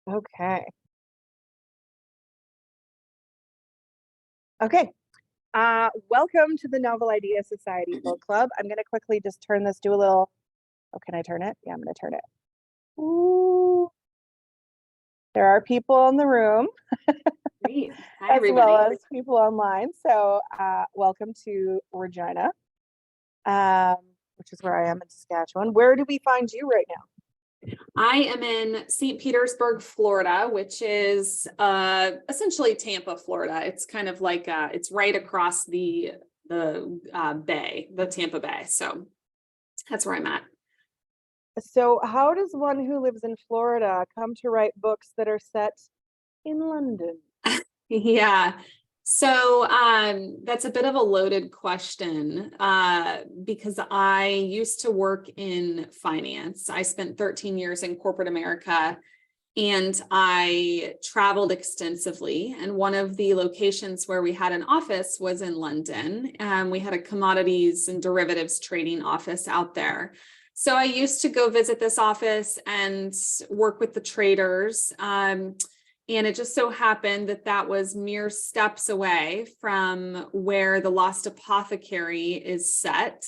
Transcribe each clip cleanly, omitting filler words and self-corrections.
Okay. Okay. Welcome to the Novel Idea Society Book Club. I'm going to quickly just turn this, do a little. Oh, can I turn it? Yeah, I'm going to turn it. Ooh. There are people in the room Great. Hi, as well everybody. as people online. So, welcome to Regina, which is where I am in Saskatchewan. Where do we find you right now? I am in St. Petersburg, Florida, which is essentially Tampa, Florida. It's kind of like it's right across the bay, the Tampa Bay. So that's where I'm at. So, how does one who lives in Florida come to write books that are set in London? Yeah. So that's a bit of a loaded question because I used to work in finance. I spent 13 years in corporate America and I traveled extensively. And one of the locations where we had an office was in London. We had a commodities and derivatives trading office out there. So I used to go visit this office and work with the traders. And it just so happened that that was mere steps away from where The Lost Apothecary is set,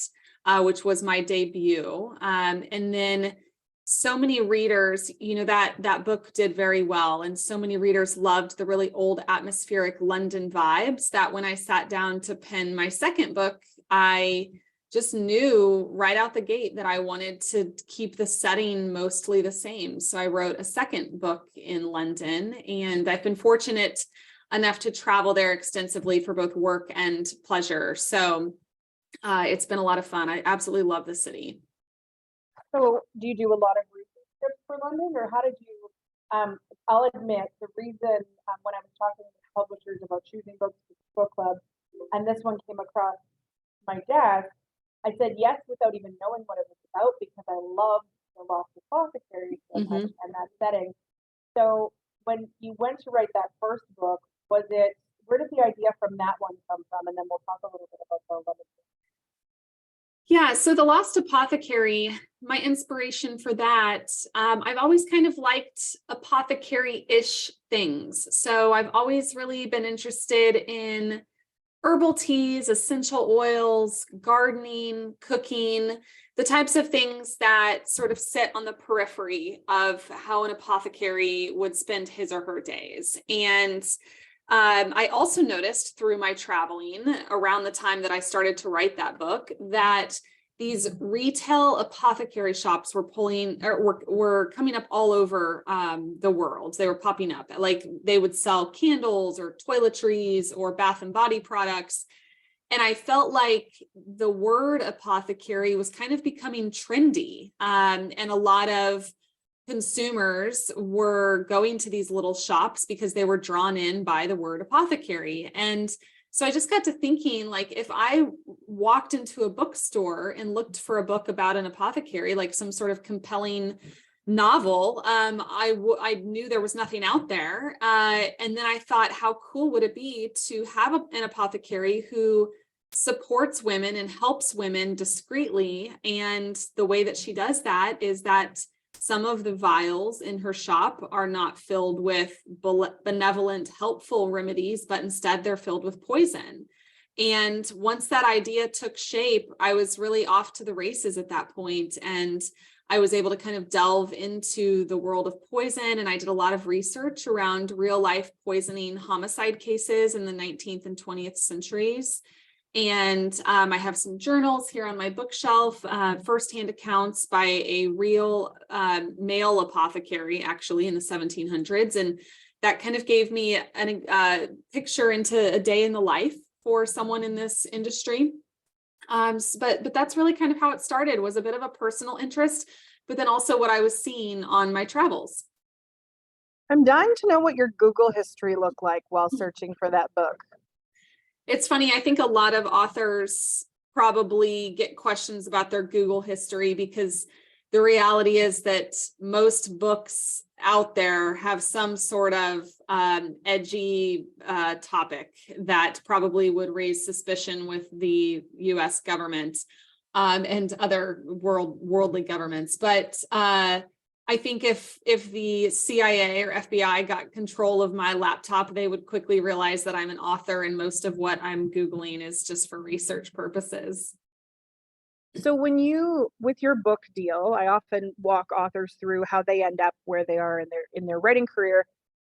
which was my debut. And then so many readers, that book did very well. And so many readers loved the really old atmospheric London vibes that when I sat down to pen my second book, I just knew right out the gate that I wanted to keep the setting mostly the same. So I wrote a second book in London, and I've been fortunate enough to travel there extensively for both work and pleasure. So it's been a lot of fun. I absolutely love the city. So, do you do a lot of research trips for London, or how did you? I'll admit the reason when I was talking to publishers about choosing books for the book club, and this one came across my desk, I said yes without even knowing what it was about because I love the Lost Apothecary and that setting. So, when you went to write that first book, was it where did the idea from that one come from? And then we'll talk a little bit about the London. Yeah, so The Lost Apothecary, my inspiration for that, I've always kind of liked apothecary-ish things. So I've always really been interested in herbal teas, essential oils, gardening, cooking, the types of things that sort of sit on the periphery of how an apothecary would spend his or her days. And I also noticed through my traveling around the time that I started to write that book that these retail apothecary shops were were coming up all over the world. They were popping up, like they would sell candles or toiletries or bath and body products. And I felt like the word apothecary was kind of becoming trendy. And a lot of consumers were going to these little shops because they were drawn in by the word apothecary. And so I just got to thinking, like, if I walked into a bookstore and looked for a book about an apothecary, like some sort of compelling novel, I knew there was nothing out there. And then I thought, how cool would it be to have an apothecary who supports women and helps women discreetly. And the way that she does that is that some of the vials in her shop are not filled with benevolent, helpful remedies, but instead they're filled with poison. And once that idea took shape, I was really off to the races at that point. And I was able to kind of delve into the world of poison. And I did a lot of research around real life poisoning homicide cases in the 19th and 20th centuries. And I have some journals here on my bookshelf, firsthand accounts by a real male apothecary, actually in the 1700s. And that kind of gave me a picture into a day in the life for someone in this industry. But that's really kind of how it started, was a bit of a personal interest, but then also what I was seeing on my travels. I'm dying to know what your Google history looked like while searching for that book. It's funny, I think a lot of authors probably get questions about their Google history because the reality is that most books out there have some sort of edgy topic that probably would raise suspicion with the US government and other worldly governments. But I think if the CIA or FBI got control of my laptop, they would quickly realize that I'm an author and most of what I'm Googling is just for research purposes. So with your book deal, I often walk authors through how they end up where they are in their writing career.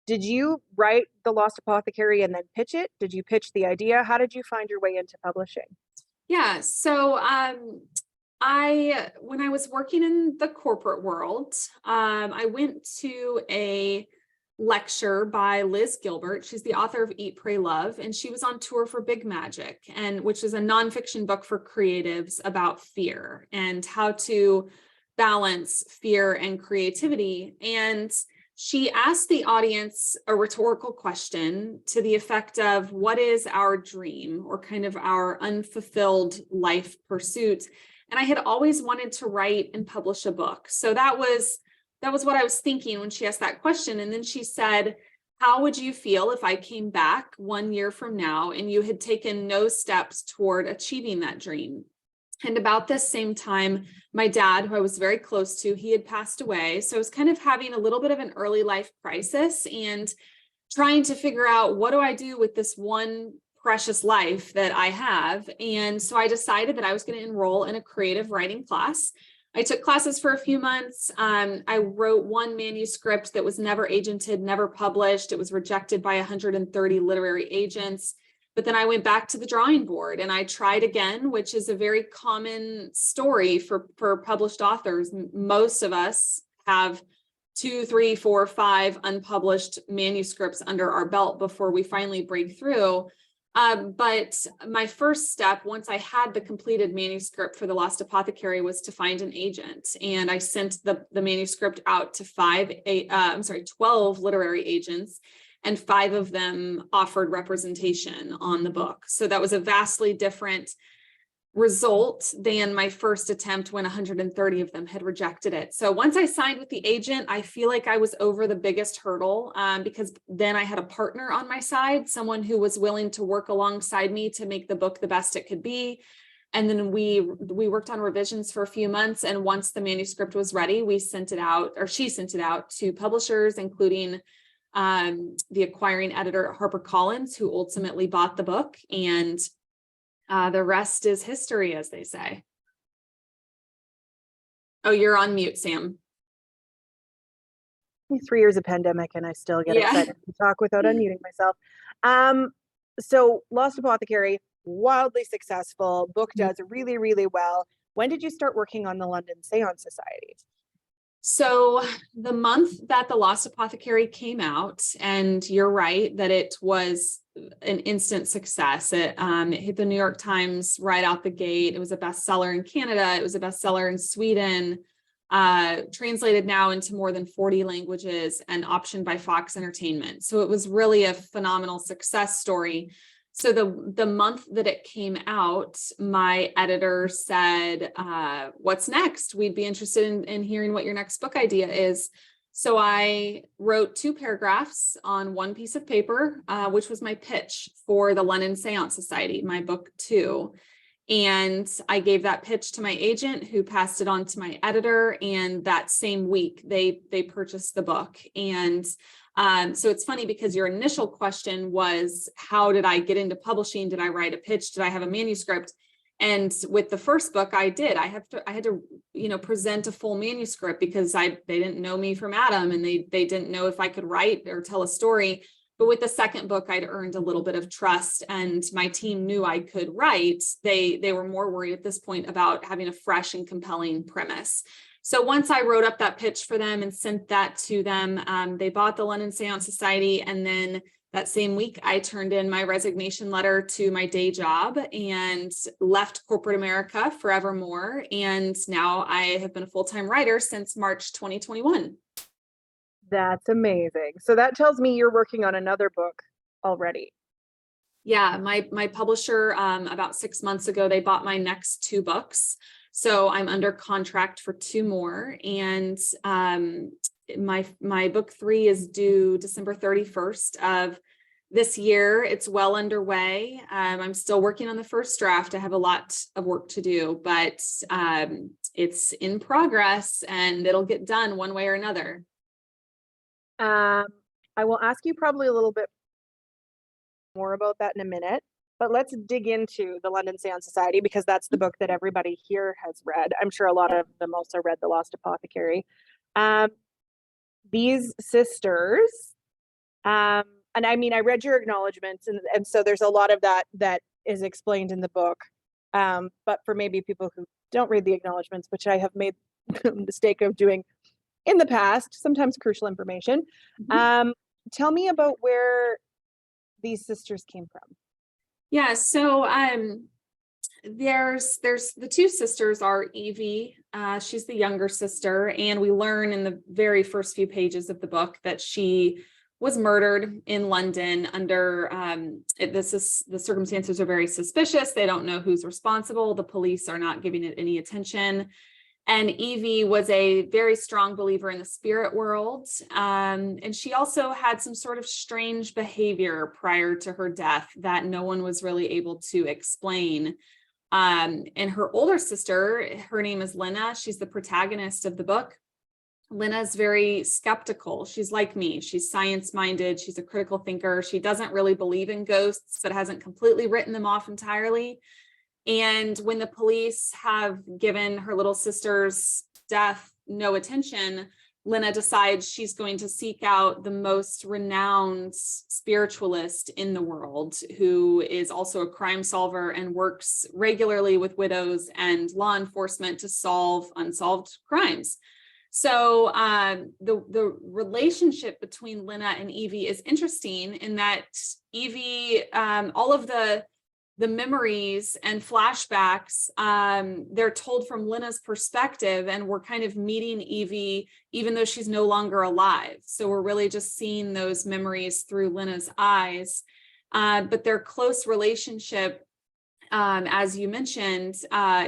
Did you write The Lost Apothecary and then pitch it? Did you pitch the idea? How did you find your way into publishing? Yeah, so when I was working in the corporate world, I went to a lecture by Liz Gilbert. She's the author of Eat, Pray, Love, and she was on tour for Big Magic, which is a nonfiction book for creatives about fear and how to balance fear and creativity. And she asked the audience a rhetorical question to the effect of, what is our dream or kind of our unfulfilled life pursuit? And I had always wanted to write and publish a book. So that was what I was thinking when she asked that question. And then she said, how would you feel if I came back 1 year from now and you had taken no steps toward achieving that dream? And about this same time, my dad, who I was very close to, he had passed away. So I was kind of having a little bit of an early life crisis and trying to figure out, what do I do with this one precious life that I have? And so I decided that I was going to enroll in a creative writing class. I took classes for a few months. I wrote one manuscript that was never agented, never published. It was rejected by 130 literary agents. But then I went back to the drawing board and I tried again, which is a very common story for published authors. Most of us have 2, 3, 4, 5 unpublished manuscripts under our belt before we finally break through. But my first step, once I had the completed manuscript for The Lost Apothecary, was to find an agent. And I sent the manuscript out to 12 literary agents, and 5 of them offered representation on the book. So that was a vastly different result than my first attempt when 130 of them had rejected it. So once I signed with the agent, I feel like I was over the biggest hurdle, because then I had a partner on my side, someone who was willing to work alongside me to make the book the best it could be. And then we worked on revisions for a few months. And once the manuscript was ready, she sent it out to publishers, including the acquiring editor at HarperCollins, who ultimately bought the book. And the rest is history, as they say. Oh, you're on mute, Sam. 3 years of pandemic and I still get Yeah. excited to talk without unmuting myself. So Lost Apothecary, wildly successful, book does really, really well. When did you start working on the London Séance Society? So the month that The Lost Apothecary came out, and you're right that it was an instant success. It hit the New York Times right out the gate. It was a bestseller in Canada. It was a bestseller in Sweden, translated now into more than 40 languages and optioned by Fox Entertainment. So it was really a phenomenal success story. So the month that it came out, my editor said, what's next? We'd be interested in hearing what your next book idea is. So I wrote 2 paragraphs on one piece of paper, which was my pitch for the London Séance Society, my book 2. And I gave that pitch to my agent, who passed it on to my editor. And that same week, they purchased the book. And so it's funny because your initial question was, how did I get into publishing? Did I write a pitch? Did I have a manuscript? And with the first book, I did. I had to, present a full manuscript because they didn't know me from Adam, and they didn't know if I could write or tell a story. But with the second book, I'd earned a little bit of trust, and my team knew I could write. They were more worried at this point about having a fresh and compelling premise. So once I wrote up that pitch for them and sent that to them, they bought the London Séance Society. And then that same week, I turned in my resignation letter to my day job and left corporate America forevermore. And now I have been a full-time writer since March 2021. That's amazing. So that tells me you're working on another book already. Yeah, my publisher, about 6 months ago, they bought my next 2 books. So I'm under contract for 2 more. And my book 3 is due December 31st of this year. It's well underway. I'm still working on the first draft. I have a lot of work to do, but it's in progress and it'll get done one way or another. I will ask you probably a little bit more about that in a minute, but let's dig into the London Séance Society, because that's the book that everybody here has read. I'm sure a lot of them also read The Lost Apothecary. These sisters, and I mean, I read your acknowledgements, and so there's a lot of that is explained in the book. But for maybe people who don't read the acknowledgements, which I have made the mistake of doing in the past, sometimes crucial information. Tell me about where these sisters came from. Yeah, so there's the two sisters are Evie, she's the younger sister, and we learn in the very first few pages of the book that she was murdered in London under the circumstances are very suspicious. They don't know who's responsible. The police are not giving it any attention. And Evie was a very strong believer in the spirit world. And she also had some sort of strange behavior prior to her death that no one was really able to explain. And her older sister, her name is Lena. She's the protagonist of the book. Lena's very skeptical. She's like me. She's science-minded. She's a critical thinker. She doesn't really believe in ghosts, but hasn't completely written them off entirely. And when the police have given her little sister's death no attention, Lena decides she's going to seek out the most renowned spiritualist in the world, who is also a crime solver and works regularly with widows and law enforcement to solve unsolved crimes. So the relationship between Lena and Evie is interesting in that Evie, all of the memories and flashbacks, they're told from Lena's perspective, and we're kind of meeting Evie even though she's no longer alive. So we're really just seeing those memories through Lena's eyes. But their close relationship, as you mentioned,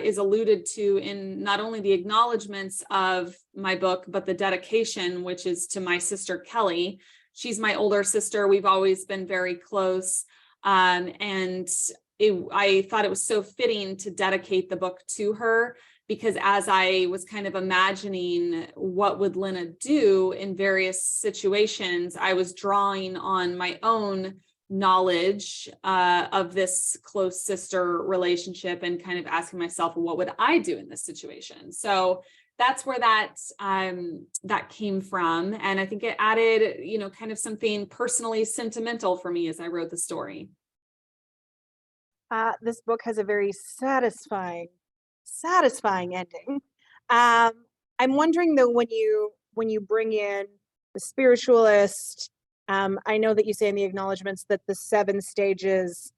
is alluded to in not only the acknowledgements of my book, but the dedication, which is to my sister Kelly. She's my older sister. We've always been very close. And I thought it was so fitting to dedicate the book to her, because as I was kind of imagining what would Lena do in various situations, I was drawing on my own knowledge of this close sister relationship and kind of asking myself, what would I do in this situation? So that's where that came from. And I think it added, kind of something personally sentimental for me as I wrote the story. This book has a very satisfying ending. I'm wondering though, when you bring in the spiritualist, I know that you say in the acknowledgements that the 7 stages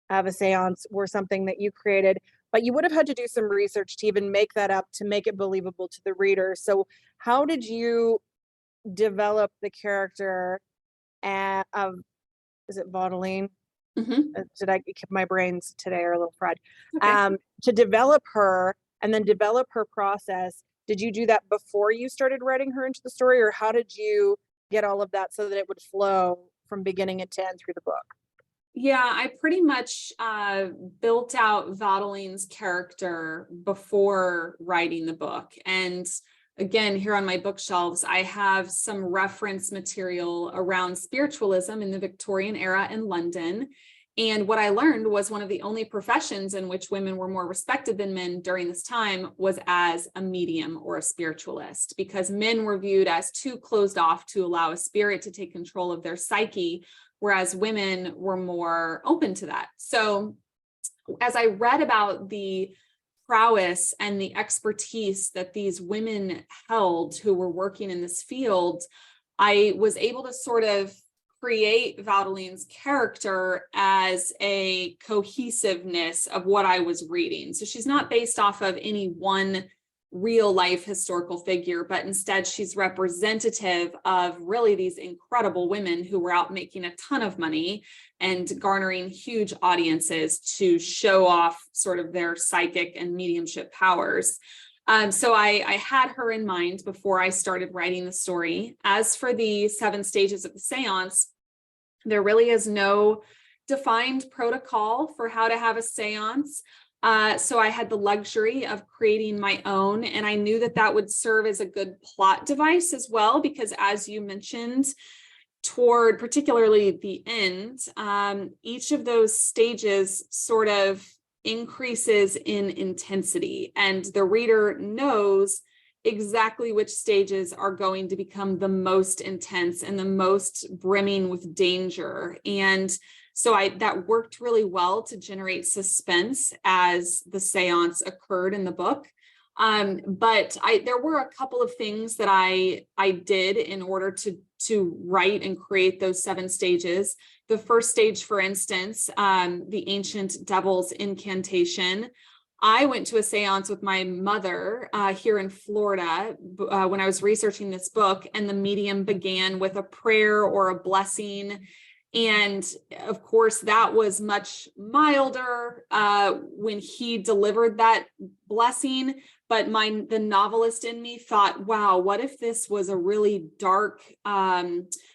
of a seance were something that you created, but you would have had to do some research to even make that up, to make it believable to the reader. So how did you develop the character of, is it Vaudeline? My brains today are a little fried. Okay. To develop her and then develop her process, did you do that before you started writing her into the story, or how did you get all of that so that it would flow from beginning to end through the book? Yeah, I pretty much built out Vaudeline's character before writing the book. And again, here on my bookshelves, I have some reference material around spiritualism in the Victorian era in London. And what I learned was one of the only professions in which women were more respected than men during this time was as a medium or a spiritualist, because men were viewed as too closed off to allow a spirit to take control of their psyche, whereas women were more open to that. So as I read about the prowess and the expertise that these women held who were working in this field, I was able to sort of create Vaudeline's character as a cohesiveness of what I was reading. So she's not based off of any one real life historical figure, but instead she's representative of really these incredible women who were out making a ton of money and garnering huge audiences to show off sort of their psychic and mediumship powers. So I had her in mind before I started writing the story. As for the 7 stages of the seance, There really is no defined protocol for how to have a seance. So I had the luxury of creating my own, and I knew that that would serve as a good plot device as well, because as you mentioned, toward particularly the end, each of those stages sort of increases in intensity, and the reader knows exactly which stages are going to become the most intense and the most brimming with danger. And so that worked really well to generate suspense as the seance occurred in the book. But there were a couple of things that I did in order to write and create those 7 stages. The first stage, for instance, the ancient devil's incantation. I went to a seance with my mother here in Florida when I was researching this book, and the medium began with a prayer or a blessing. And of course, that was much milder when he delivered that blessing. But the novelist in me thought, wow, what if this was a really dark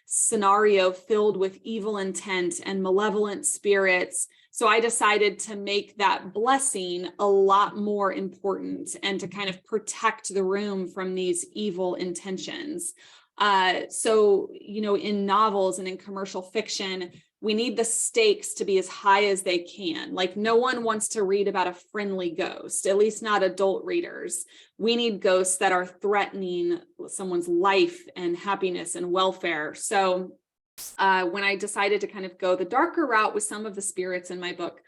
scenario filled with evil intent and malevolent spirits? So I decided to make that blessing a lot more important and to kind of protect the room from these evil intentions. So, in novels and in commercial fiction, we need the stakes to be as high as they can. Like, no one wants to read about a friendly ghost, at least not adult readers. We need ghosts that are threatening someone's life and happiness and welfare. So when I decided to kind of go the darker route with some of the spirits in my book,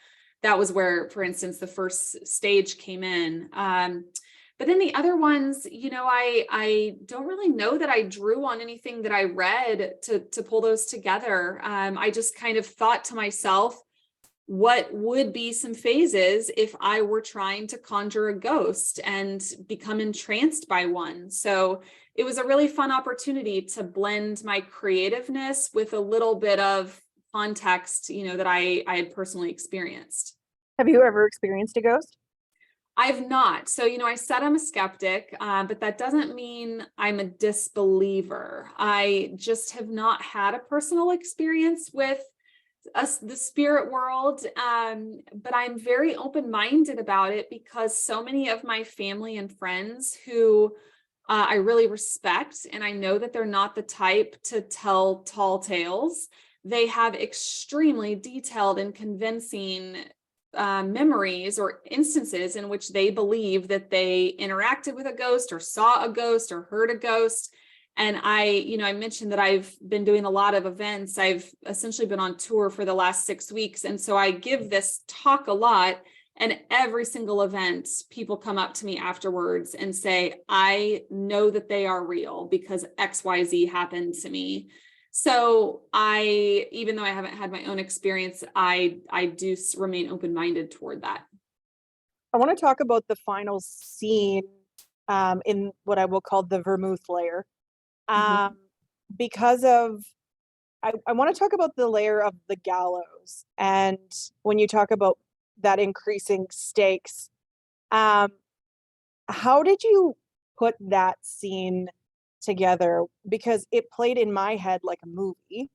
that was where, for instance, the first stage came in. But then the other ones, I don't really know that I drew on anything that I read to pull those together. I just kind of thought to myself, what would be some phases if I were trying to conjure a ghost and become entranced by one? So it was a really fun opportunity to blend my creativeness with a little bit of context, that I had personally experienced. Have you ever experienced a ghost? I've not. So, I said I'm a skeptic, but that doesn't mean I'm a disbeliever. I just have not had a personal experience with the spirit world, but I'm very open-minded about it because so many of my family and friends who I really respect, and I know that they're not the type to tell tall tales, they have extremely detailed and convincing memories or instances in which they believe that they interacted with a ghost or saw a ghost or heard a ghost. And I mentioned that I've been doing a lot of events. I've essentially been on tour for the last 6 weeks. And so I give this talk a lot, and every single event, people come up to me afterwards and say, I know that they are real because XYZ happened to me. So even though I haven't had my own experience, I do remain open-minded toward that. I want to talk about the final scene in what I will call the vermouth layer. Because of, I want to talk about the layer of the gallows. And when you talk about that increasing stakes, how did you put that scene together? Because it played in my head like a movie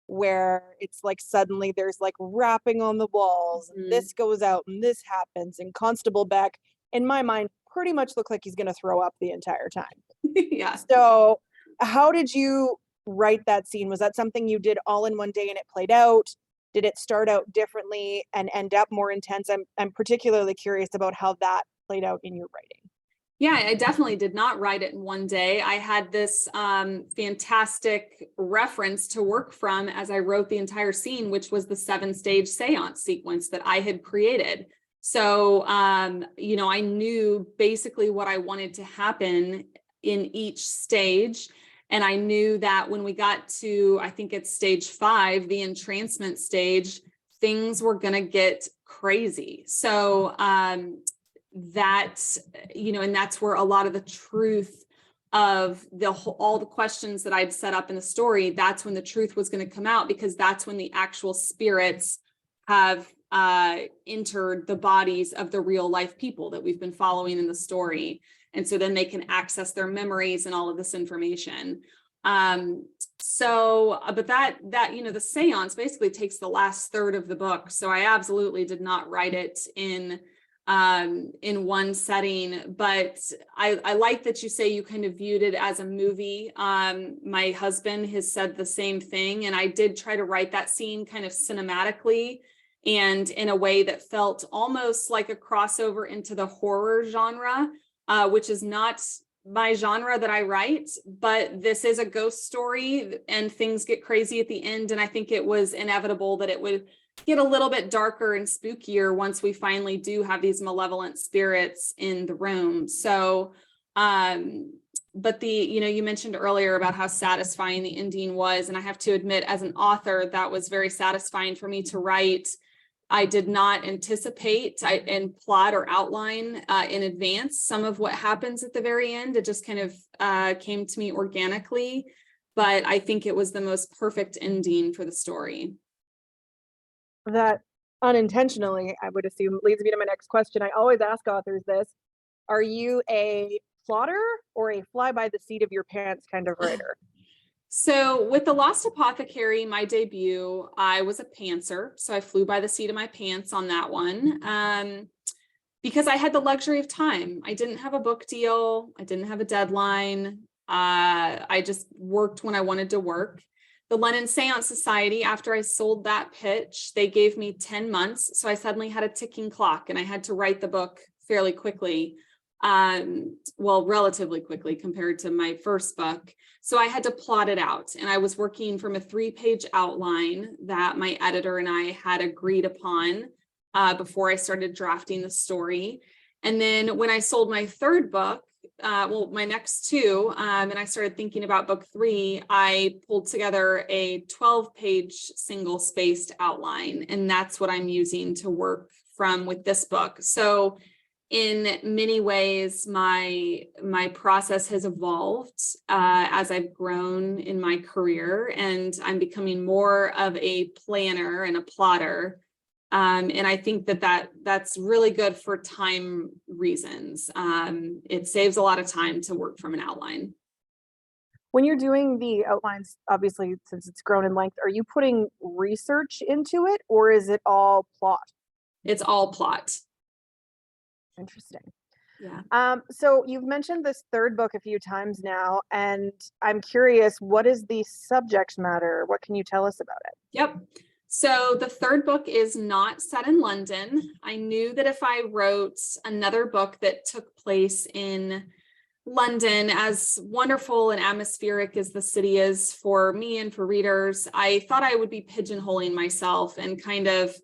where it's like suddenly there's like rapping on the walls, and this goes out and this happens, and Constable Beck, in my mind, pretty much looked like he's going to throw up the entire time. Yeah. So how did you write that scene? Was that something you did all in one day and it played out? Did it start out differently and end up more intense? I'm particularly curious about how that played out in your writing. Yeah, I definitely did not write it in one day. I had this fantastic reference to work from as I wrote the entire scene, which was the 7-stage seance sequence that I had created. So, I knew basically what I wanted to happen in each stage. And I knew that when we got to, I think it's stage 5, the entrancement stage, things were going to get crazy. So, and that's where a lot of the truth of all the questions that I'd set up in the story, that's when the truth was going to come out, because that's when the actual spirits have entered the bodies of the real life people that we've been following in the story. And so then they can access their memories and all of this information. But that, you know, the seance basically takes the last third of the book. So I absolutely did not write it in one setting, but I like that you say you kind of viewed it as a movie. My husband has said the same thing, and I did try to write that scene kind of cinematically and in a way that felt almost like a crossover into the horror genre, which is not my genre that I write, but this is a ghost story and things get crazy at the end. And I think it was inevitable that it would get a little bit darker and spookier once we finally do have these malevolent spirits in the room. So, but you know, you mentioned earlier about how satisfying the ending was. And I have to admit, as an author, that was very satisfying for me to write. I did not anticipate and plot or outline in advance some of what happens at the very end. It just kind of came to me organically, but I think it was the most perfect ending for the story. That unintentionally, I would assume, leads me to my next question. I always ask authors this. Are you a plotter or a fly by the seat of your pants kind of writer? So with The Lost Apothecary, my debut, I was a pantser. So I flew by the seat of my pants on that one because I had the luxury of time. I didn't have a book deal. I didn't have a deadline. I just worked when I wanted to work. The London Séance Society, after I sold that pitch, they gave me 10 months. So I suddenly had a ticking clock and I had to write the book fairly quickly. Well, relatively quickly compared to my first book. So I had to plot it out, and I was working from a 3-page outline that my editor and I had agreed upon before I started drafting the story. And then when I sold my third book, well, my next two, and I started thinking about book 3, I pulled together a 12-page single-spaced outline, and that's what I'm using to work from with this book. So in many ways, my process has evolved as I've grown in my career, and I'm becoming more of a planner and a plotter. And I think that's really good for time reasons. It saves a lot of time to work from an outline. When you're doing the outlines, obviously, since it's grown in length, are you putting research into it, or is it all plot? It's all plot. Interesting. Yeah. So you've mentioned this third book a few times now, and I'm curious, what is the subject matter? What can you tell us about it? Yep. So the third book is not set in London. I knew that if I wrote another book that took place in London, as wonderful and atmospheric as the city is for me and for readers, I thought I would be pigeonholing myself and kind of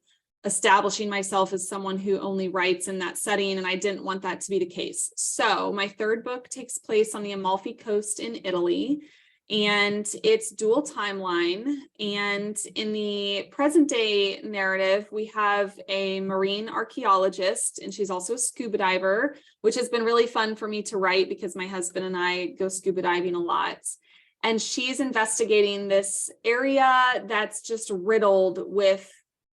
establishing myself as someone who only writes in that setting, and I didn't want that to be the case. So my third book takes place on the Amalfi Coast in Italy, and it's dual timeline. And in the present day narrative, we have a marine archaeologist, and she's also a scuba diver, which has been really fun for me to write because my husband and I go scuba diving a lot. And she's investigating this area that's just riddled with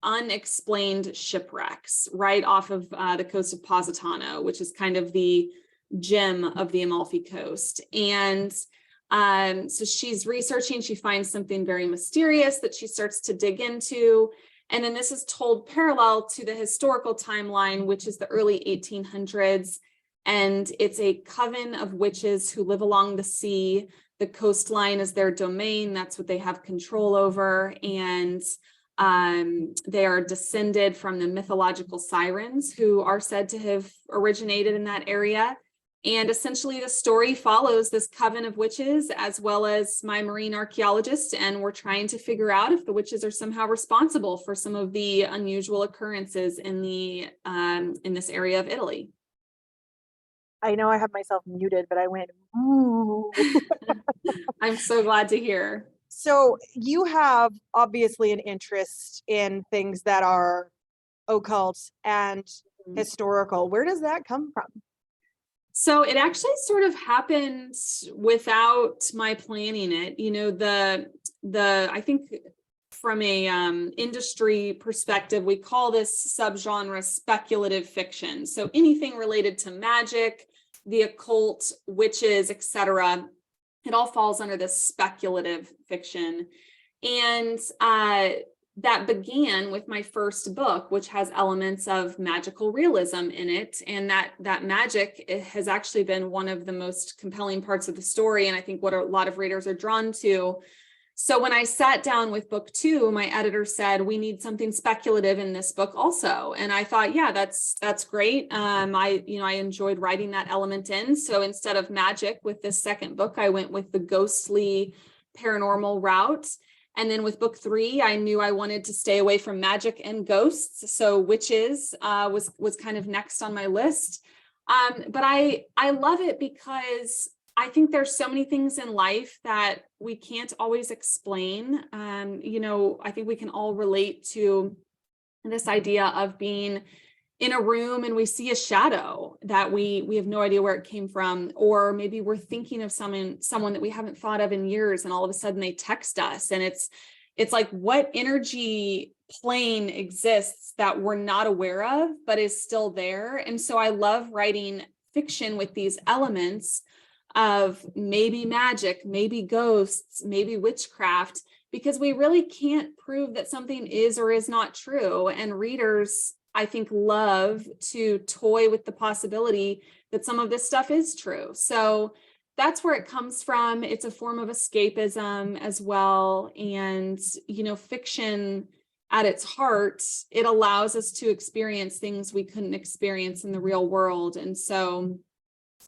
unexplained shipwrecks right off of the coast of Positano, which is kind of the gem of the Amalfi Coast. And so she's researching, she finds something very mysterious that she starts to dig into. And then this is told parallel to the historical timeline, which is the early 1800s. And it's a coven of witches who live along the sea. The coastline is their domain. That's what they have control over. And they are descended from the mythological sirens who are said to have originated in that area. And essentially the story follows this coven of witches as well as my marine archaeologist, and we're trying to figure out if the witches are somehow responsible for some of the unusual occurrences in this area of Italy. I know I have myself muted, but I went, ooh. I'm so glad to hear. So you have obviously an interest in things that are occult and historical. Where does that come from? So it actually sort of happened without my planning it. You know, I think from a industry perspective, we call this subgenre speculative fiction. So anything related to magic, the occult, witches, etc. it all falls under this speculative fiction. And that began with my first book, which has elements of magical realism in it. And that magic has actually been one of the most compelling parts of the story. And I think what a lot of readers are drawn to. So when I sat down with book 2, my editor said, we need something speculative in this book also. And I thought, yeah, that's great. I enjoyed writing that element in. So instead of magic with this second book, I went with the ghostly paranormal route. And then with book 3, I knew I wanted to stay away from magic and ghosts. So witches was kind of next on my list. But I love it because I think there's so many things in life that we can't always explain. I think we can all relate to this idea of being in a room and we see a shadow that we have no idea where it came from, or maybe we're thinking of someone that we haven't thought of in years, and all of a sudden they text us, and it's like, what energy plane exists that we're not aware of but is still there. And so I love writing fiction with these elements of maybe magic, maybe ghosts, maybe witchcraft, because we really can't prove that something is or is not true. And readers, I think, love to toy with the possibility that some of this stuff is true. So that's where it comes from. It's a form of escapism as well. And, fiction at its heart, it allows us to experience things we couldn't experience in the real world. And so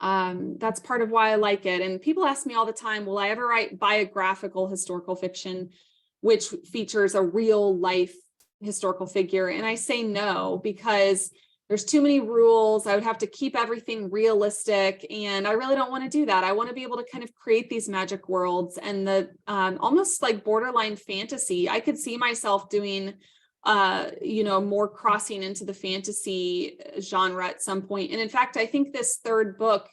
that's part of why I like it. And people ask me all the time, will I ever write biographical historical fiction, which features a real life historical figure? And I say no, because there's too many rules. I would have to keep everything realistic, and I really don't want to do that. I want to be able to kind of create these magic worlds and the almost like borderline fantasy. I could see myself doing more crossing into the fantasy genre at some point. And in fact, I think this third book,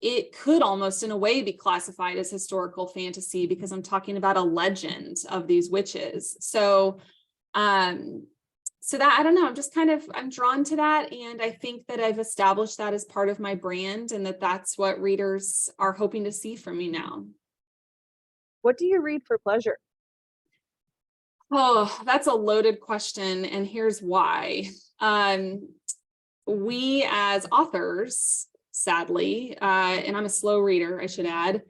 it could almost in a way be classified as historical fantasy, because I'm talking about a legend of these witches. So that, I don't know, I'm drawn to that. And I think that I've established that as part of my brand, and that's what readers are hoping to see from me now. What do you read for pleasure? Oh, that's a loaded question. And here's why. We as authors, sadly, and I'm a slow reader, I should add,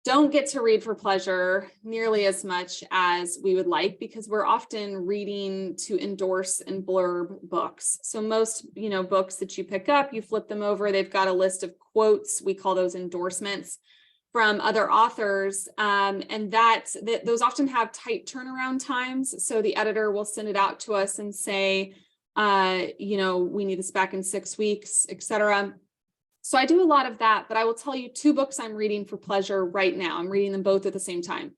don't get to read for pleasure nearly as much as we would like, because we're often reading to endorse and blurb books. So most, books that you pick up, you flip them over, they've got a list of quotes. We call those endorsements from other authors. And those often have tight turnaround times. So the editor will send it out to us and say, we need this back in 6 weeks, etc. So I do a lot of that, but I will tell you 2 books I'm reading for pleasure right now. I'm reading them both at the same time.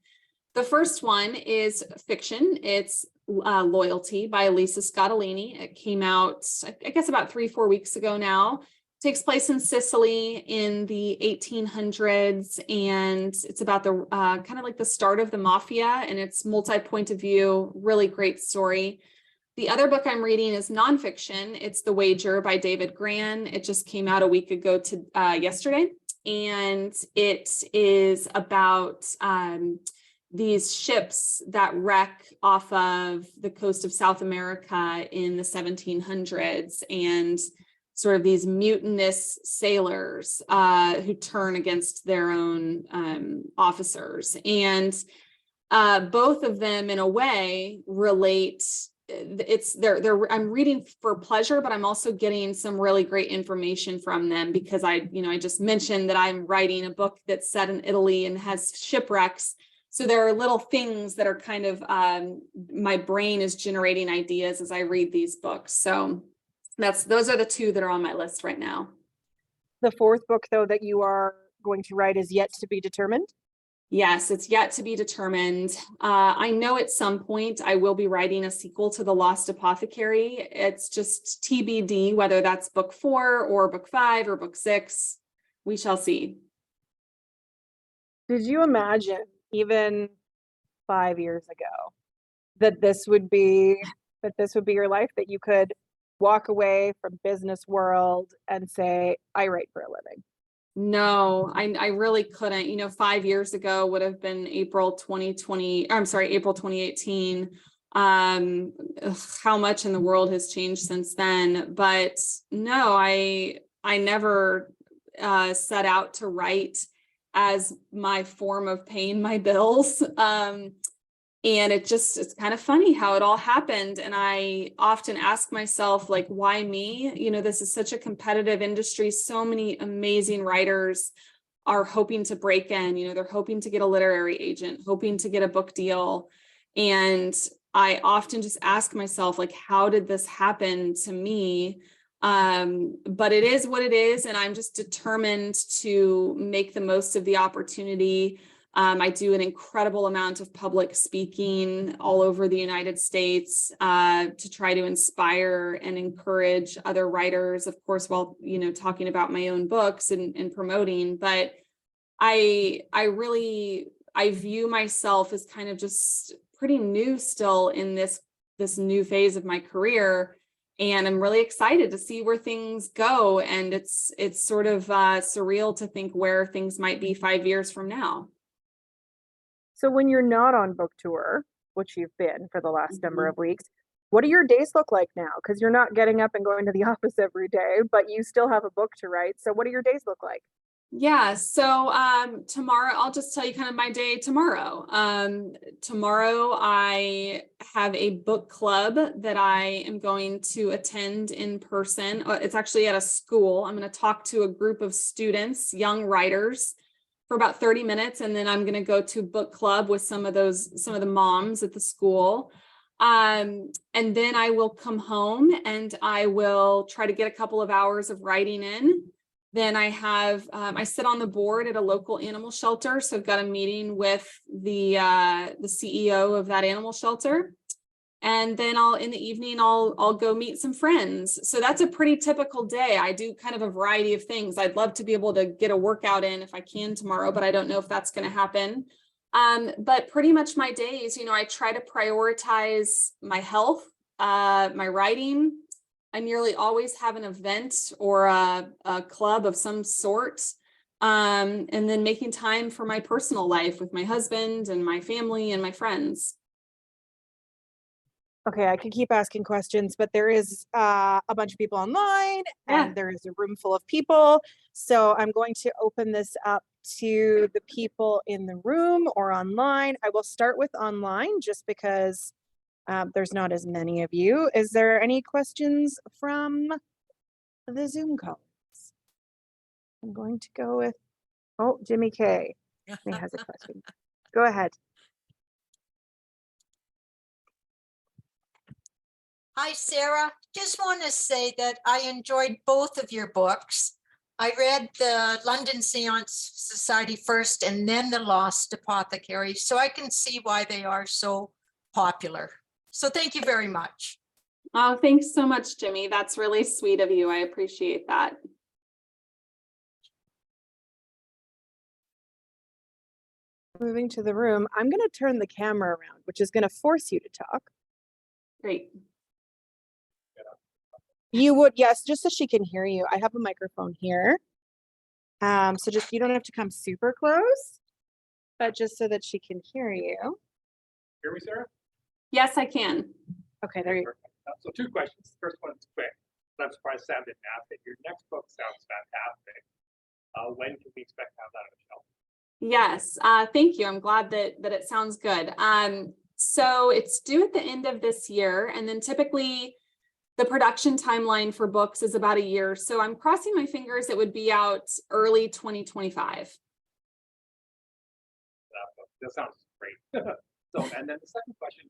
The first one is fiction. It's Loyalty by Elisa Scottolini. It came out, I guess, about 3-4 weeks ago now. It takes place in Sicily in the 1800s, and it's about the kind of like the start of the mafia, and it's multi-point of view, really great story. The other book I'm reading is nonfiction. It's The Wager by David Grann. It just came out a week ago to yesterday. And it is about these ships that wreck off of the coast of South America in the 1700s, and sort of these mutinous sailors who turn against their own officers. And both of them, in a way, relate. I'm reading for pleasure, but I'm also getting some really great information from them, because I just mentioned that I'm writing a book that's set in Italy and has shipwrecks. So there are little things that are kind of, my brain is generating ideas as I read these books. So those are the 2 that are on my list right now. The 4th book, though, that you are going to write is yet to be determined? Yes, it's yet to be determined. I know at some point I will be writing a sequel to The Lost Apothecary. It's just TBD whether that's book 4 or book 5 or book 6. We shall see. Did you imagine, even 5 years ago, that this would be your life, that you could walk away from business world and say, I write for a living? No, I really couldn't. 5 years ago would have been April 2020. I'm sorry, April 2018. How much in the world has changed since then? But no, I never set out to write as my form of paying my bills. And it's kind of funny how it all happened. And I often ask myself, like, why me? This is such a competitive industry. So many amazing writers are hoping to break in, they're hoping to get a literary agent, hoping to get a book deal. And I often just ask myself, like, how did this happen to me? But it is what it is. And I'm just determined to make the most of the opportunity. I do an incredible amount of public speaking all over the United States to try to inspire and encourage other writers, of course, while, talking about my own books and promoting. But I view myself as kind of just pretty new still in this new phase of my career. And I'm really excited to see where things go. And it's sort of surreal to think where things might be 5 years from now. So when you're not on book tour, which you've been for the last number Mhm. of weeks, what do your days look like now? Because you're not getting up and going to the office every day, but you still have a book to write. So what do your days look like? Yeah, so tomorrow, I'll just tell you kind of my day tomorrow. Tomorrow I have a book club that I am going to attend in person. It's actually at a school. I'm going to talk to a group of students, young writers, for about 30 minutes, and then I'm going to go to book club with some of the moms at the school. And then I will come home and I will try to get a couple of hours of writing in. Then I have, I sit on the board at a local animal shelter. So I've got a meeting with the CEO of that animal shelter. And then in the evening, I'll go meet some friends. So that's a pretty typical day. I do kind of a variety of things. I'd love to be able to get a workout in if I can tomorrow, but I don't know if that's going to happen. But pretty much my days, I try to prioritize my health, my writing. I nearly always have an event or a club of some sort. And then making time for my personal life with my husband and my family and my friends. Okay, I could keep asking questions, but there is a bunch of people online Yeah. and there is a room full of people. So I'm going to open this up to the people in the room or online. I will start with online just because there's not as many of you. Is there any questions from the Zoom calls? I'm going to go with, Jimmy K. He has a question. Go ahead. Hi, Sarah. Just want to say that I enjoyed both of your books. I read the London Séance Society first and then The Lost Apothecary, so I can see why they are so popular. So thank you very much. Oh, thanks so much, Jimmy. That's really sweet of you. I appreciate that. Moving to the room, I'm going to turn the camera around, which is going to force you to talk. Great. You would, yes, just so she can hear you. I have a microphone here. So just, you don't have to come super close, but just so that she can hear you. Hear me, Sarah? Yes, I can. Okay, there you go. So 2 questions. The first one's quick. I'm surprised Sam didn't ask it. Your next book sounds fantastic. When can we expect to have that on the shelf? Yes, thank you. I'm glad that it sounds good. So it's due at the end of this year, and then typically the production timeline for books is about a year. So I'm crossing my fingers it would be out early 2025. That sounds great. And then the second question,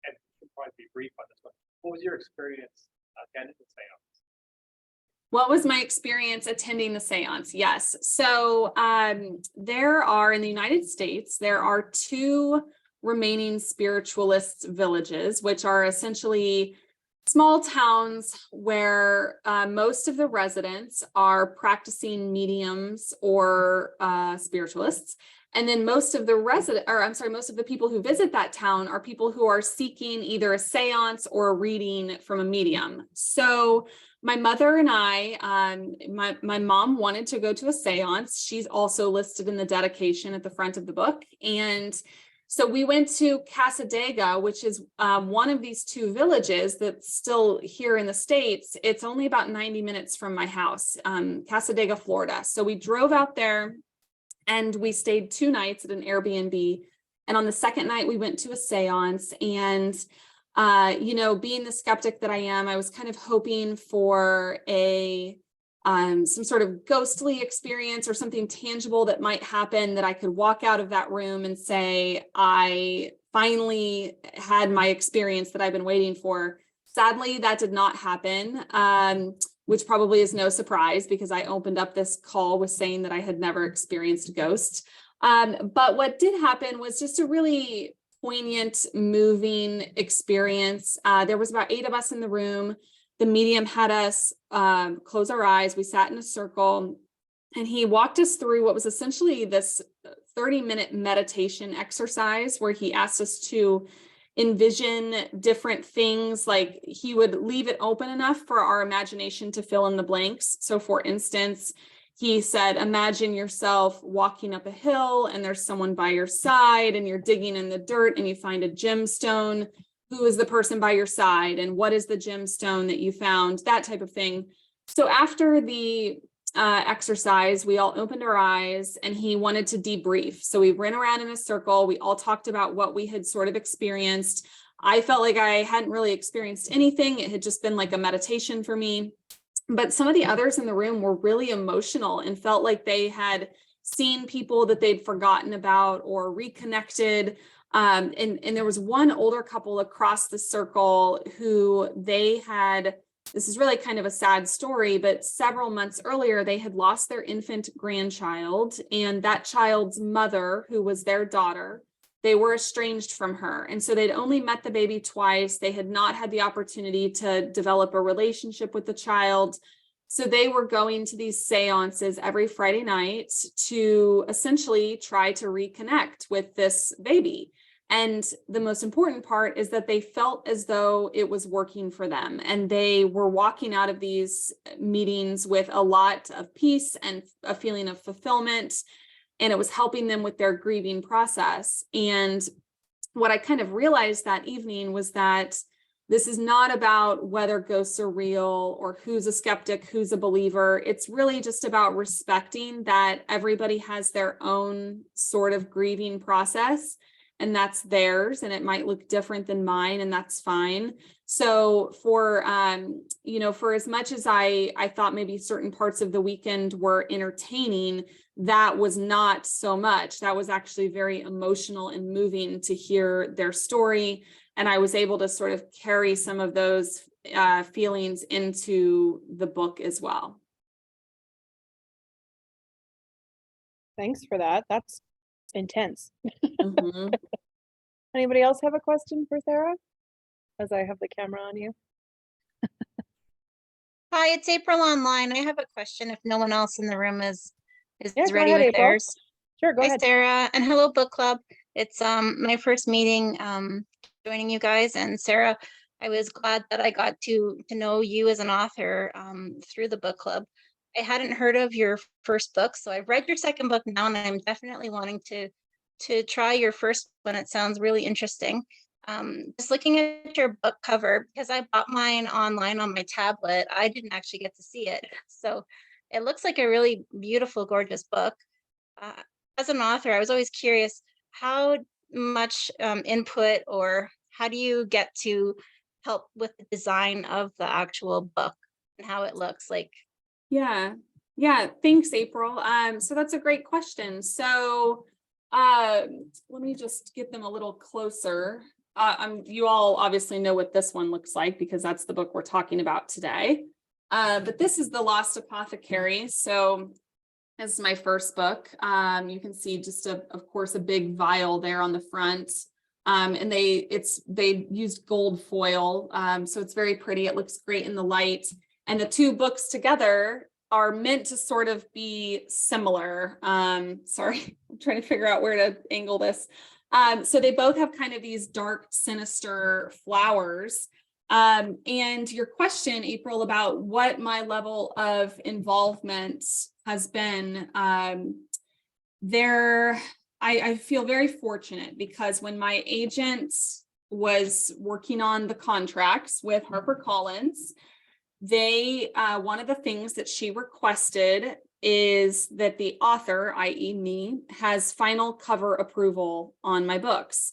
and you can probably be brief on this one. What was your experience attending the seance? What was my experience attending the seance? Yes. So there are, in the United States, there are 2 remaining spiritualist villages, which are essentially small towns where most of the residents are practicing mediums or spiritualists. And then most of the people who visit that town are people who are seeking either a seance or a reading from a medium. So my mother and I, my mom wanted to go to a seance. She's also listed in the dedication at the front of the book. And so we went to Casadega, which is one of these two villages that's still here in the States. It's only about 90 minutes from my house, Casadega, Florida. So we drove out there and we stayed 2 nights at an Airbnb. And on the second night, we went to a seance. And you know, being the skeptic that I am, I was kind of hoping for some sort of ghostly experience or something tangible that might happen, that I could walk out of that room and say, I finally had my experience that I've been waiting for. Sadly, that did not happen, which probably is no surprise because I opened up this call with saying that I had never experienced a ghost. But what did happen was just a really poignant, moving experience. There was about 8 of us in the room. The medium had us close our eyes. We sat in a circle and he walked us through what was essentially this 30-minute meditation exercise where he asked us to envision different things. Like he would leave it open enough for our imagination to fill in the blanks. So for instance, he said, imagine yourself walking up a hill and there's someone by your side and you're digging in the dirt and you find a gemstone. Who is the person by your side and what is the gemstone that you found? That type of thing. So after the exercise, we all opened our eyes and he wanted to debrief. So we ran around in a circle. We all talked about what we had sort of experienced. I felt like I hadn't really experienced anything. It had just been like a meditation for me. But some of the others in the room were really emotional and felt like they had seen people that they'd forgotten about or reconnected. And there was one older couple across the circle who this is really kind of a sad story, but several months earlier, they had lost their infant grandchild, and that child's mother, who was their daughter, they were estranged from her. And so they'd only met the baby twice. They had not had the opportunity to develop a relationship with the child. So they were going to these seances every Friday night to essentially try to reconnect with this baby. And the most important part is that they felt as though it was working for them. And they were walking out of these meetings with a lot of peace and a feeling of fulfillment. And it was helping them with their grieving process. And what I kind of realized that evening was that this is not about whether ghosts are real or who's a skeptic, who's a believer. It's really just about respecting that everybody has their own sort of grieving process, and that's theirs, and it might look different than mine, and that's fine. So for as much as I thought maybe certain parts of the weekend were entertaining, that was not so much. That was actually very emotional and moving to hear their story. And I was able to sort of carry some of those feelings into the book as well. Thanks for that. That's intense. Mhm. Anybody else have a question for Sarah? As I have the camera on you. Hi, it's April online. I have a question if no one else in the room is Yeah, go ready ahead, with April. theirs. Sure, go Hi, ahead. Sarah, and hello, book club. It's my first meeting joining you guys, and Sarah, I was glad that I got to know you as an author through the book club. I hadn't heard of your first book, so I've read your second book now, and I'm definitely wanting to try your first one. It sounds really interesting. Just looking at your book cover, because I bought mine online on my tablet, I didn't actually get to see it. So it looks like a really beautiful, gorgeous book. As an author, I was always curious, how much input or how do you get to help with the design of the actual book and how it looks like? Yeah. Thanks, April. So that's a great question. So let me just get them a little closer. You all obviously know what this one looks like because that's the book we're talking about today. But this is The Lost Apothecary. So this is my first book. You can see just of course, a big vial there on the front. And they used gold foil. So it's very pretty. It looks great in the light. And the two books together are meant to sort of be similar. Sorry, I'm trying to figure out where to angle this. So they both have kind of these dark, sinister flowers. And your question, April, about what my level of involvement has been, I feel very fortunate because when my agent was working on the contracts with HarperCollins, one of the things that she requested is that the author, i.e. me, has final cover approval on my books.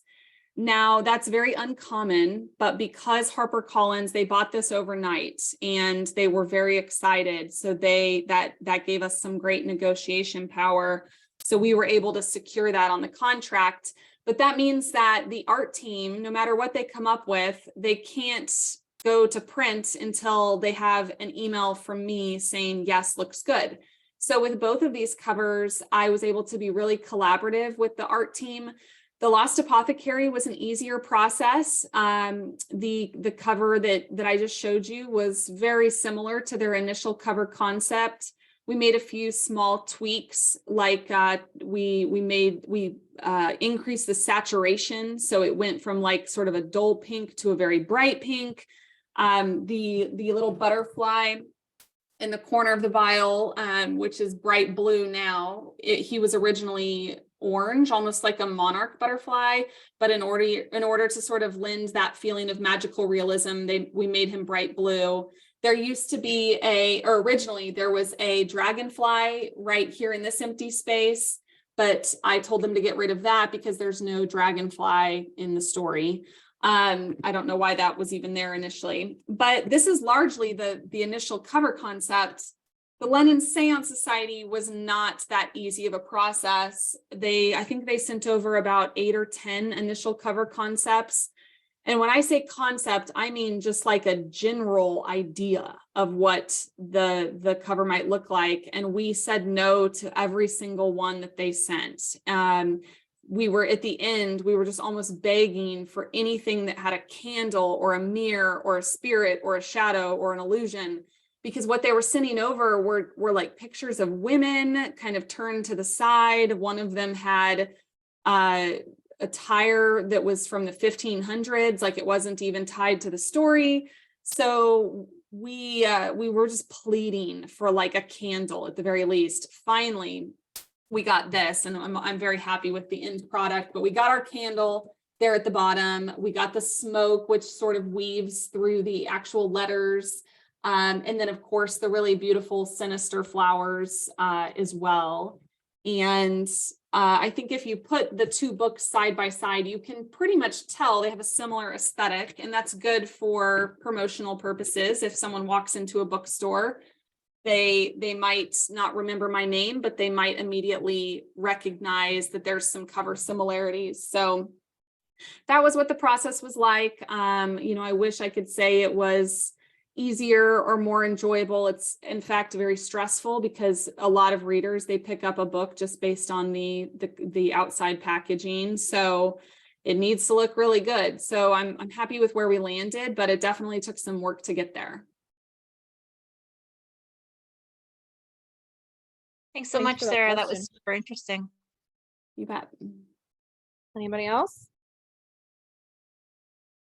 Now that's very uncommon, but because HarperCollins, they bought this overnight and they were very excited. So that gave us some great negotiation power. So we were able to secure that on the contract. But that means that the art team, no matter what they come up with, they can't go to print until they have an email from me saying, yes, looks good. So with both of these covers, I was able to be really collaborative with the art team. The Lost Apothecary was an easier process. The cover that I just showed you was very similar to their initial cover concept. We made a few small tweaks, like we increased the saturation, so it went from like sort of a dull pink to a very bright pink. The little butterfly in the corner of the vial, which is bright blue now, he was originally orange, almost like a monarch butterfly, but in order to sort of lend that feeling of magical realism, we made him bright blue. There used to be originally there was a dragonfly right here in this empty space, but I told them to get rid of that because there's no dragonfly in the story. I don't know why that was even there initially, but this is largely the initial cover concept. The London Séance Society was not that easy of a process. I think they sent over about 8 or 10 initial cover concepts. And when I say concept, I mean just like a general idea of what the cover might look like. And we said no to every single one that they sent. We were at the end, we were just almost begging for anything that had a candle or a mirror or a spirit or a shadow or an illusion, because what they were sending over were like pictures of women kind of turned to the side. One of them had attire that was from the 1500s, like it wasn't even tied to the story. So we were just pleading for like a candle at the very least. Finally, we got this, and I'm very happy with the end product, but we got our candle there at the bottom. We got the smoke, which sort of weaves through the actual letters. And then of course, the really beautiful sinister flowers as well. And I think if you put the two books side by side, you can pretty much tell they have a similar aesthetic, and that's good for promotional purposes. If someone walks into a bookstore, they might not remember my name, but they might immediately recognize that there's some cover similarities. So that was what the process was like. I wish I could say it was easier or more enjoyable. It's in fact very stressful because a lot of readers, they pick up a book just based on the outside packaging. So it needs to look really good. So I'm happy with where we landed, but it definitely took some work to get there. Thanks so Thanks much, for that Sarah. That question. was super interesting. You bet. Anybody else?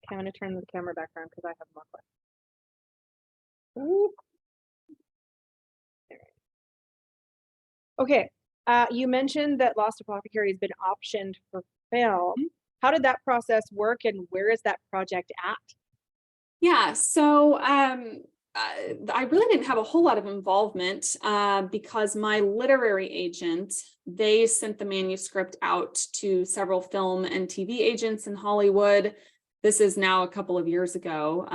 Okay, I'm going to turn the camera back around because I have more questions. Ooh. Okay, you mentioned that Lost Apothecary has been optioned for film. How did that process work, and where is that project at? Yeah, so I really didn't have a whole lot of involvement because my literary agent, they sent the manuscript out to several film and TV agents in Hollywood. This is now a couple of years ago.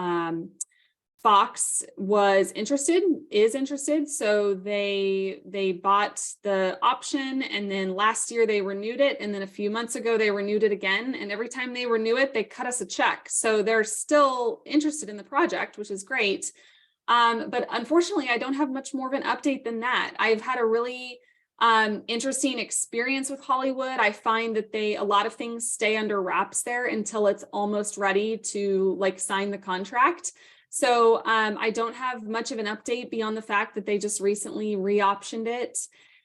Fox is interested. So they bought the option, and then last year they renewed it. And then a few months ago, they renewed it again. And every time they renew it, they cut us a check. So they're still interested in the project, which is great. But unfortunately, I don't have much more of an update than that. I've had a really interesting experience with Hollywood. I find that a lot of things stay under wraps there until it's almost ready to like sign the contract. So I don't have much of an update beyond the fact that they just recently re-optioned it.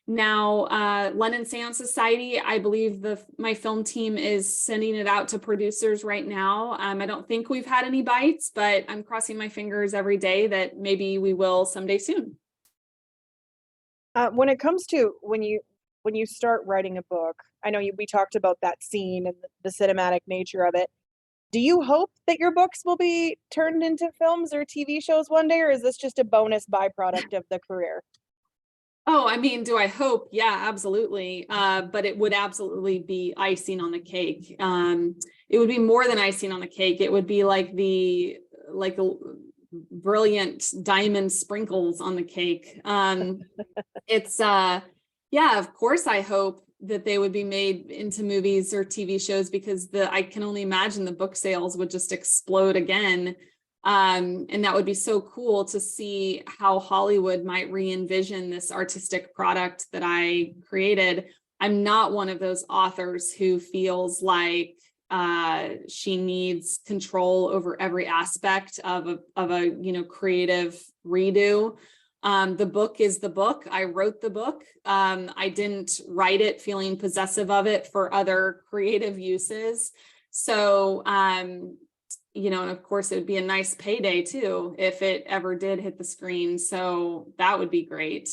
Now, London Séance Society, I believe my film team is sending it out to producers right now. I don't think we've had any bites, but I'm crossing my fingers every day that maybe we will someday soon. When it comes to when you start writing a book, I know we talked about that scene and the cinematic nature of it. Do you hope that your books will be turned into films or TV shows one day, or is this just a bonus byproduct of the career? Oh, I mean, do I hope? Yeah, absolutely. But it would absolutely be icing on the cake. It would be more than icing on the cake. It would be like the brilliant diamond sprinkles on the cake. It's yeah, of course I hope that they would be made into movies or TV shows, because I can only imagine the book sales would just explode again. And that would be so cool to see how Hollywood might re-envision this artistic product that I created. I'm not one of those authors who feels like she needs control over every aspect of a creative redo. The book is the book. I wrote the book. I didn't write it feeling possessive of it for other creative uses. So and of course it would be a nice payday too if it ever did hit the screen. So that would be great.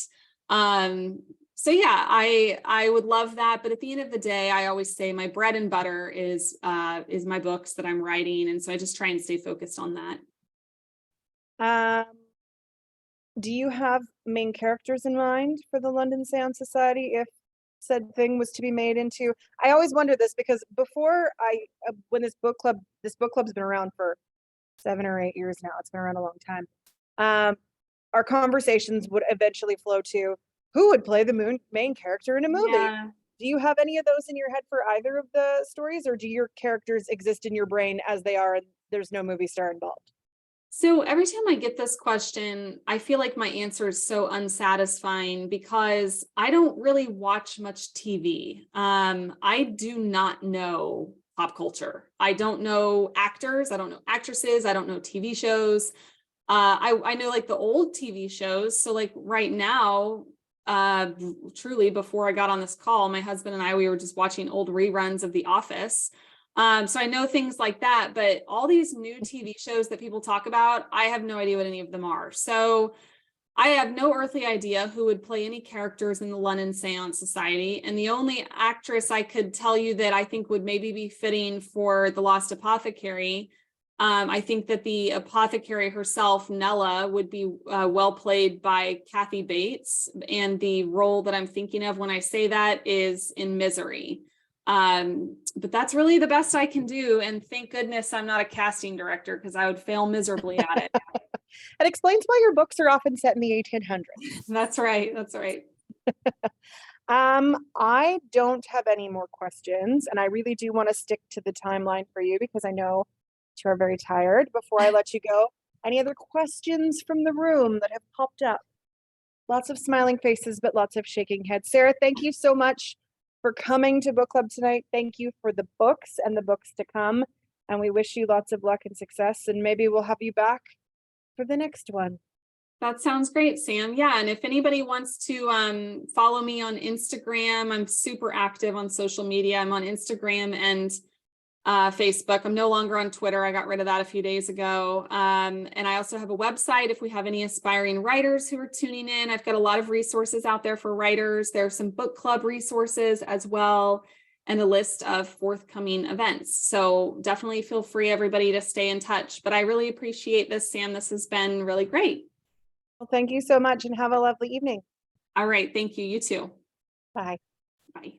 So yeah, I would love that. But at the end of the day, I always say my bread and butter is my books that I'm writing. And so I just try and stay focused on that. Do you have main characters in mind for the London Séance Society if said thing was to be made into? I always wonder this because before when this book club's been around for 7 or 8 years now. It's been around a long time. Our conversations would eventually flow to who would play the main character in a movie. Yeah. Do you have any of those in your head for either of the stories, or do your characters exist in your brain as they are and there's no movie star involved? So every time I get this question, I feel like my answer is so unsatisfying because I don't really watch much TV. I do not know pop culture. I don't know actors. I don't know actresses. I don't know TV shows. I know like the old TV shows. So like right now, truly before I got on this call, my husband and I, we were just watching old reruns of The Office. So I know things like that, but all these new TV shows that people talk about, I have no idea what any of them are. So I have no earthly idea who would play any characters in the London Séance Society. And the only actress I could tell you that I think would maybe be fitting for the Lost Apothecary, I think that the apothecary herself, Nella, would be well played by Kathy Bates. And the role that I'm thinking of when I say that is in Misery. But that's really the best I can do. And thank goodness I'm not a casting director because I would fail miserably at it. It explains why your books are often set in the 1800s. That's right. That's right. I don't have any more questions, and I really do want to stick to the timeline for you because I know you are very tired. Before I let you go, any other questions from the room that have popped up? Lots of smiling faces, but lots of shaking heads. Sarah, thank you so much for coming to book club tonight. Thank you for the books and the books to come. And we wish you lots of luck and success. And maybe we'll have you back for the next one. That sounds great, Sam. Yeah. And if anybody wants to follow me on Instagram, I'm super active on social media. I'm on Instagram and Facebook. I'm no longer on Twitter. I got rid of that a few days ago. And I also have a website if we have any aspiring writers who are tuning in. I've got a lot of resources out there for writers. There are some book club resources as well, and a list of forthcoming events. So definitely feel free, everybody, to stay in touch. But I really appreciate this, Sam. This has been really great. Well, thank you so much and have a lovely evening. All right. Thank you. You too. Bye. Bye.